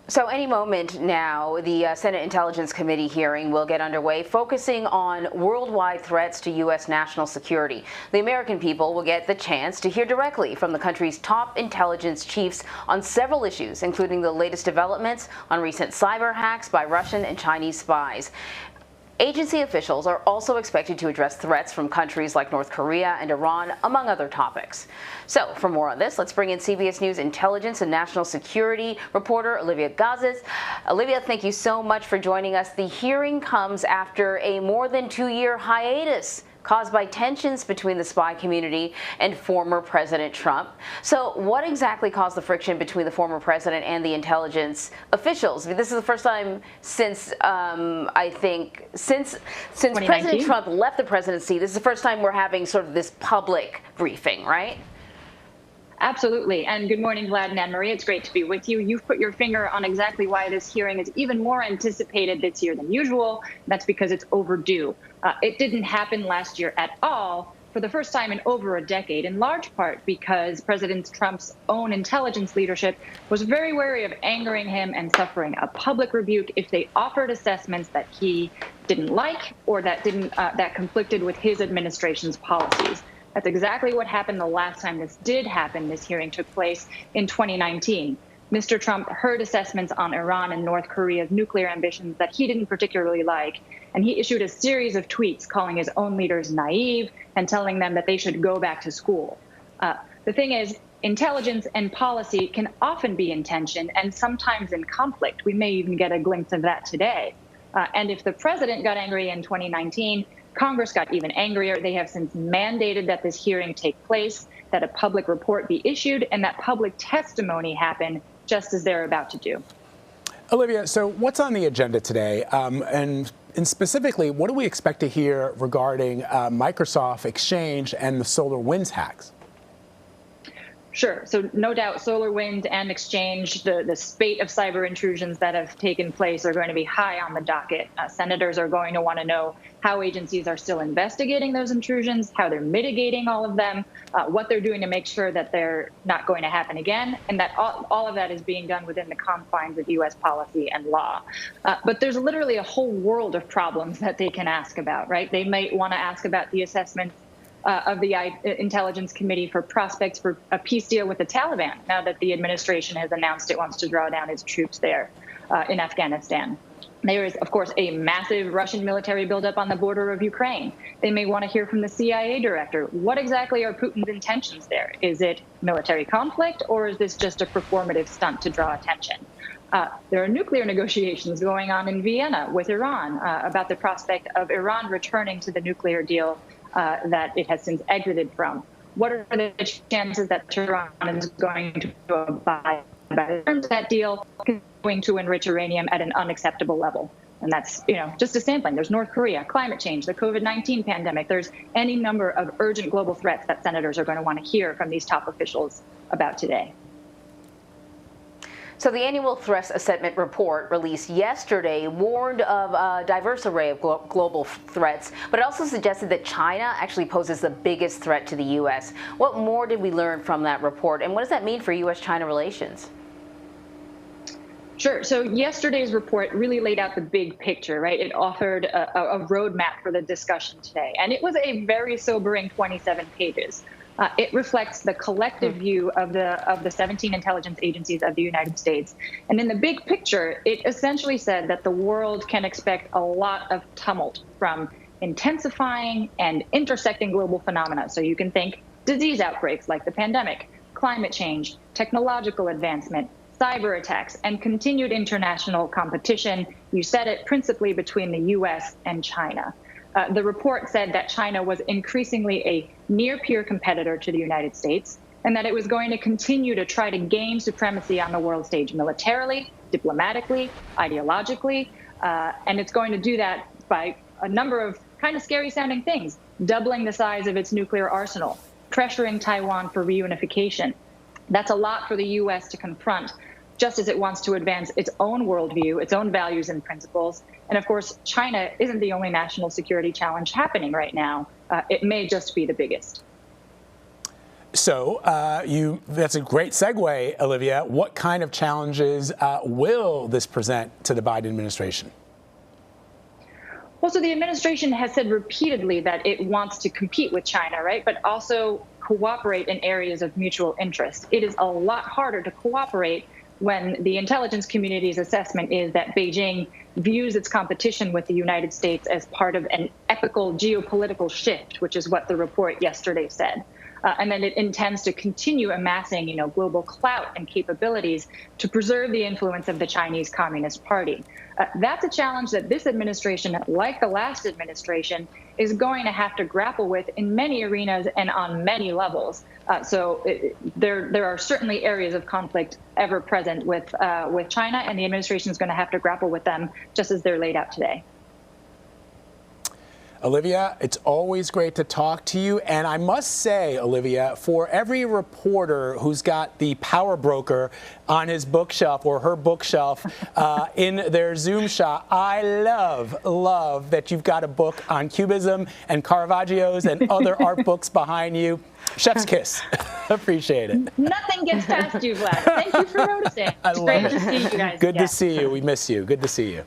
So any moment now, the Senate Intelligence Committee hearing will get underway, focusing on worldwide threats to U.S. national security. The American people will get the chance to hear directly from the country's top intelligence chiefs on several issues, including the latest developments on recent cyber hacks by Russian and Chinese spies. Agency officials are also expected to address threats from countries like North Korea and Iran, among other topics. So, for more on this, let's bring in CBS News intelligence and national security reporter Olivia Gazis. Olivia, thank you so much for joining us. The hearing comes after a more than 2-year hiatus caused by tensions between the spy community and former President Trump. So what exactly caused the friction between the former president and the intelligence officials? I mean, this is the first time since, I think, since President Trump left the presidency, this is the first time we're having sort of this public briefing, right? Absolutely. And good morning, Vlad and Anne-Marie. It's great to be with you. You've put your finger on exactly why this hearing is even more anticipated this year than usual. That's because it's overdue. It didn't happen last year at all for the first time in over a decade, in large part because President Trump's own intelligence leadership was very wary of angering him and suffering a public rebuke if they offered assessments that he didn't like or that conflicted with his administration's policies. That's exactly what happened the last time this did happen. This hearing took place in 2019. Mr. Trump heard assessments on Iran and North Korea's nuclear ambitions that he didn't particularly like, and he issued a series of tweets calling his own leaders naive and telling them that they should go back to school. The thing is, intelligence and policy can often be in tension and sometimes in conflict. We may even get a glimpse of that today. And if the president got angry in 2019, Congress got even angrier. They have since mandated that this hearing take place, that a public report be issued, and that public testimony happen just as they're about to do. Olivia, so what's on the agenda today? And specifically, what do we expect to hear regarding Microsoft Exchange and the SolarWinds hacks? Sure. So no doubt SolarWinds and Exchange, the spate of cyber intrusions that have taken place are going to be high on the docket. Senators are going to want to know how agencies are still investigating those intrusions, how they're mitigating all of them, what they're doing to make sure that they're not going to happen again, and that all of that is being done within the confines of U.S. policy and law. But there's literally a whole world of problems that they can ask about, right? They might want to ask about the assessments of the Intelligence Committee for prospects for a peace deal with the Taliban, now that the administration has announced it wants to draw down its troops there in Afghanistan. There is, of course, a massive Russian military buildup on the border of Ukraine. They may want to hear from the CIA director. What exactly are Putin's intentions there? Is it military conflict, or is this just a performative stunt to draw attention? There are nuclear negotiations going on in Vienna with Iran about the prospect of Iran returning to the nuclear deal that it has since exited from. What are the chances that Tehran is going to abide by the terms of that deal, continuing to enrich uranium at an unacceptable level? And that's, just a sampling. There's North Korea, climate change, the COVID-19 pandemic. There's any number of urgent global threats that senators are going to want to hear from these top officials about today. So the annual threat assessment report released yesterday warned of a diverse array of global threats, but it also suggested that China actually poses the biggest threat to the U.S. What more did we learn from that report, and what does that mean for U.S.-China relations? Sure. So yesterday's report really laid out the big picture, right? It offered a roadmap for the discussion today, and it was a very sobering 27 pages. It reflects the collective view of the 17 intelligence agencies of the United States. And in the big picture, it essentially said that the world can expect a lot of tumult from intensifying and intersecting global phenomena. So you can think disease outbreaks like the pandemic, climate change, technological advancement, cyber attacks, and continued international competition. You said it, principally between the U.S. and China. The report said that China was increasingly a near-peer competitor to the United States, and that it was going to continue to try to gain supremacy on the world stage militarily, diplomatically, ideologically, and it's going to do that by a number of kind of scary-sounding things: doubling the size of its nuclear arsenal, pressuring Taiwan for reunification. That's a lot for the U.S. to confront, just as it wants to advance its own worldview, its own values and principles. And of course, China isn't the only national security challenge happening right now. It may just be the biggest. So that's a great segue, Olivia. What kind of challenges will this present to the Biden administration? Well, so the administration has said repeatedly that it wants to compete with China, right? But also cooperate in areas of mutual interest. It is a lot harder to cooperate when the intelligence community's assessment is that Beijing views its competition with the United States as part of an epical geopolitical shift, which is what the report yesterday said. And then it intends to continue amassing, global clout and capabilities to preserve the influence of the Chinese Communist Party. That's a challenge that this administration, like the last administration, is going to have to grapple with in many arenas and on many levels. There are certainly areas of conflict ever present with China, and the administration is going to have to grapple with them just as they're laid out today. Olivia, it's always great to talk to you. And I must say, Olivia, for every reporter who's got the power broker on his bookshelf or her bookshelf in their Zoom shot, I love that you've got a book on Cubism and Caravaggio's and other art books behind you. Chef's kiss. Appreciate it. Nothing gets past you, Vlad. Thank you for noticing. I love Great it. to see you guys. Good to see you. We miss you. Good to see you.